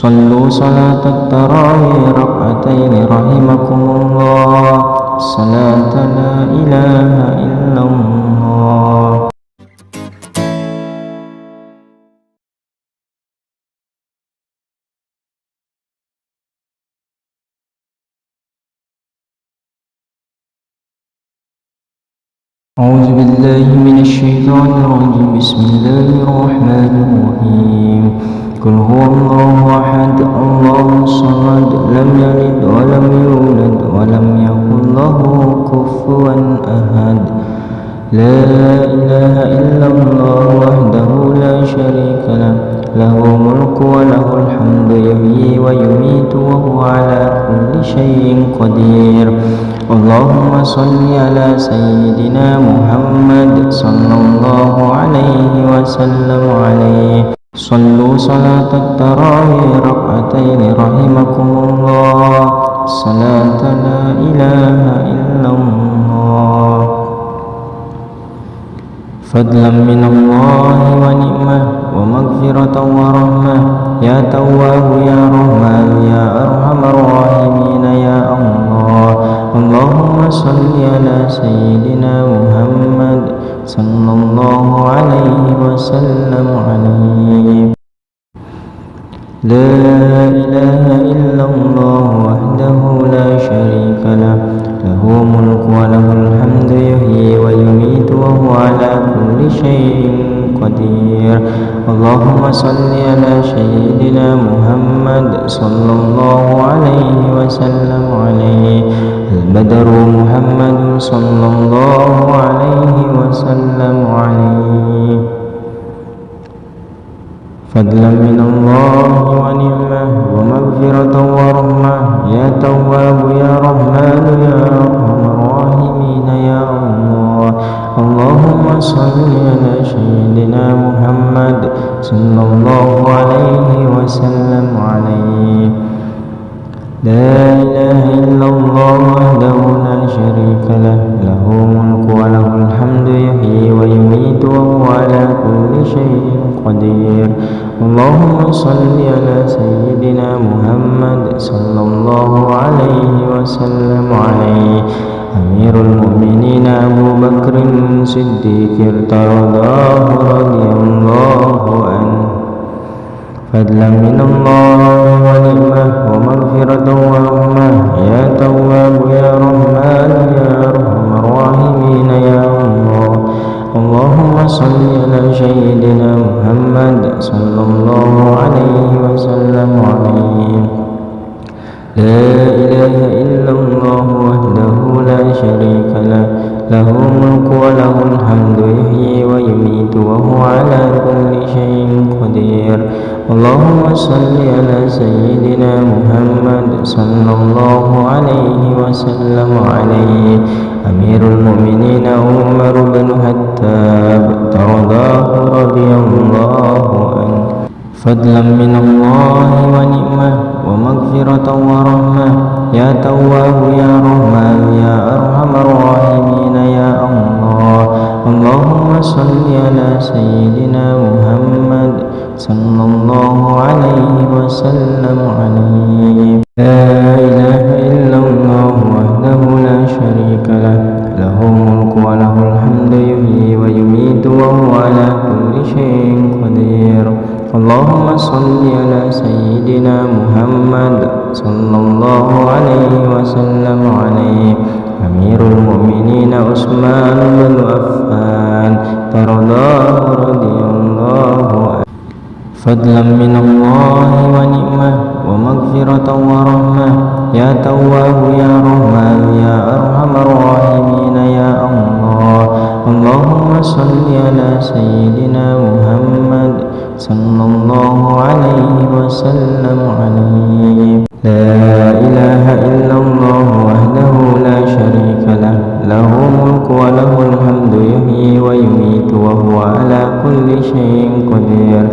صلوا صلاة التراويح ركعتين رحمكم الله. صلاة لا إله إلا الله. أعوذ بالله من الشيطان الرجيم. بسم الله الرحمن الرحيم. قل هو الله أحد الله الصمد لم يلد ولم يولد ولم يكن له كفوا أحد. لا إله إلا الله وحده لا شريك له له الملك وله الحمد يحيي ويميت وهو على كل شيء قدير. اللهم صل على سيدنا محمد صلى الله عليه وسلم عليه. صلوا صلاة التراويح ركعتين رحمكم الله. صلاة لا إله إلا الله. فضلا من الله ونعمة ومغفرة ورحمة. يا تواب يا رحمن يا أرحم الراحمين يا الله. اللهم صل على سيدنا محمد صلى الله عليه وسلم عليه. لا إله إلا الله وحده لا شريك له له الملك وله الحمد يحيي ويميت وهو على كل شيء قدير. اللهم صل على سيدنا محمد صلى الله عليه وسلم عليه. البدر محمد صلى الله عليه وسلم عليه. فضلا من الله ونعمة ومغفرة ورحمة. يا تواب يا رحمن يا أرحم الراحمين يا الله. اللهم صل على سيدنا محمد صلى الله عليه وسلم عليه. لا إله إلا الله وحده لا شريك له له الملك وله الحمد يحيي ويميت وهو على كل شيء قدير. اللهم صل على سيدنا محمد صلى الله عليه وسلم عليه. أمير المؤمنين أبو بكر الصديق ارتضاه رضي الله عنه. فضلا من الله ونعمة ومغفرة ورحمة. يا تواب يا رحمن يا أرحم الراحمين يا الله. اللهم صل على سيدنا محمد صلى الله عليه وسلم عليه. لا إله إلا الله وحده لا شريك له له الملك وله الحمد يحيي ويميت وهو على كل شيء قدير. اللهم صل على سيدنا محمد صلى الله عليه وسلم عليه. أمير المؤمنين عمر بن الخطاب ترضاه رضي الله عنه. فضلا من الله ونعمة ومغفرة ورحمة. يا تواب يا رحمن يا أرحم الراحمين يا الله. اللهم صل على سيدنا محمد صلى الله عليه وسلم عليه. لا إله إلا الله وحده لا شريك له له الملك وله الحمد يحيي ويميت وهو على كل شيء قدير. اللهم صل على سيدنا محمد صلى الله عليه وسلم عليه. أمير المؤمنين عثمان بن عفان ترضاه رضي الله عنه. فضلا من الله ونعمة ومغفرة ورحمة. يا تواب يا رحمن يا أرحم الراحمين يا الله. اللهم صل على سيدنا محمد صلى الله عليه وسلم عليه. لا إله إلا الله وحده لا شريك له له الملك وله الحمد يحيي ويميت وهو على كل شيء قدير.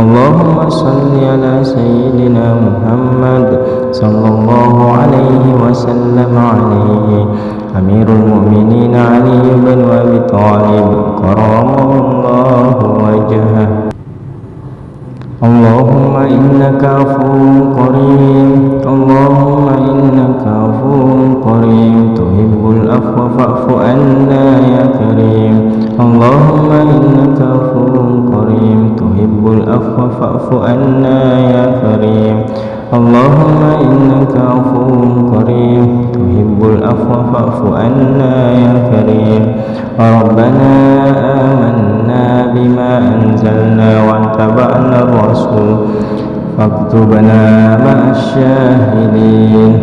اللهم صل على سيدنا محمد صلى الله عليه وسلم عليه. أمير المؤمنين علي بن أبي طالب كرم الله وجهه. اللهم إنك عفو كريم اللهم إنك عفو كريم تحب العفو فاعف عنا يا كريم اللهم إنك عفو كريم تحب العفو فاعف عنا يا كريم اللهم إنك عفو كريم تحب العفو فاعف عنا يا كريم ربنا آمنا بما أنزلنا واتبعنا الرسول فاكتبنا مع الشاهدين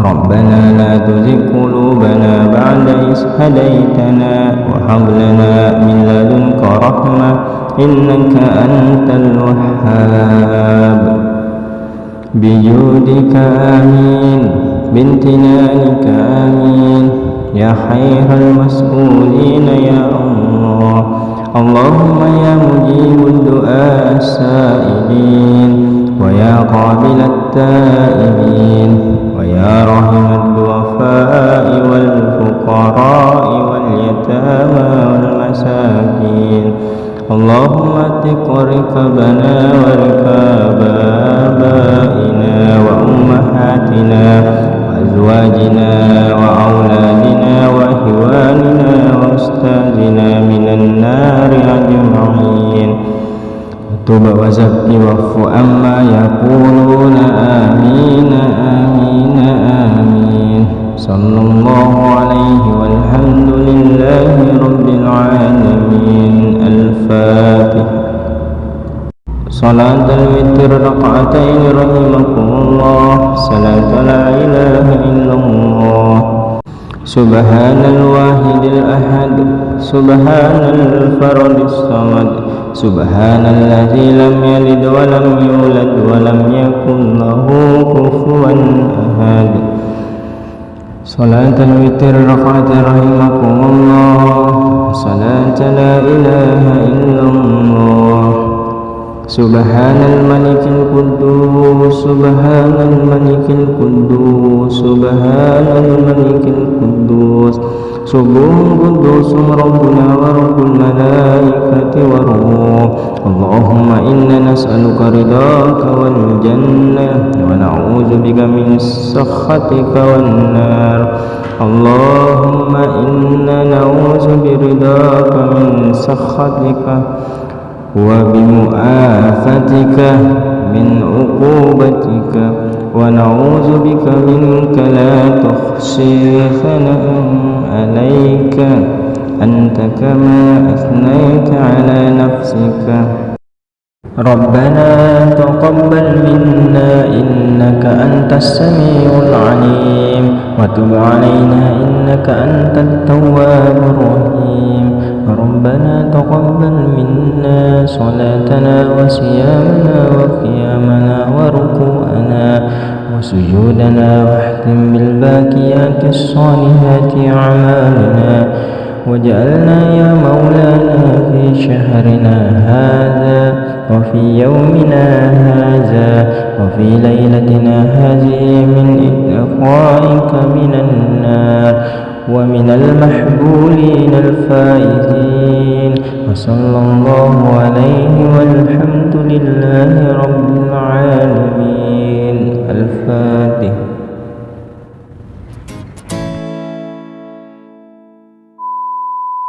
ربنا لا تزغ قلوبنا بعد إذ هديتنا وهب لنا من لدنك رحمة إنك أنت الوهاب بجودك آمين بامتنانك آمين يا خير المسؤولين يا الله اللهم يا مجيب الدعاء السائلين ويا قابل التائبين ويا رحم الضعفاء والفقراء واليتامى والمساكين اللهم اتق ركبنا وركاب آبائنا وأمهاتنا وأزواجنا وأولادنا وإخواننا وأستاذنا من النار أجمعين تب وزك واعف عما يقولون آمين آمين آمين صلى الله عليه والحمد لله رب العالمين الفاتحة صلاة الوتر ركعتين رحمكم الله صلاة لا إله إلا الله سبحان الواحد الأحد سبحان الفرد الصمد سبحان الذي لم يلد ولم يولد ولم يكن له كفوا أحد صلاة الوتر ركعتين رحمكم الله صلاة لا إله إلا الله سبحان الملك القدوس سبحان الملك القدوس سبحان الملك القدوس سبح قدوس ربنا ورب الملائكة والروح اللهم إنا نسألك رضاك والجنة ونعوذ بك من سخطك والنار اللهم إنا نعوذ برضاك من سخطك وبمعافتك من عقوبتك ونعوذ بك منك لا تحصي ثناء عليك أنت كما أثنيت على نفسك ربنا تقبل منا إنك أنت السميع العليم وتب علينا إنك أنت التواب الرحيم ربنا تقبل منا صلاتنا وصيامنا وقيامنا وركوعنا وسجودنا واختم بالباقيات الصالحات أعمالنا واجعلنا يا مولانا في شهرنا هذا وفي يومنا هذا وفي ليلتنا هذه من إتقائك من النار ومن المحبولين الفائزين وصلى الله عليه والحمد لله رب العالمين.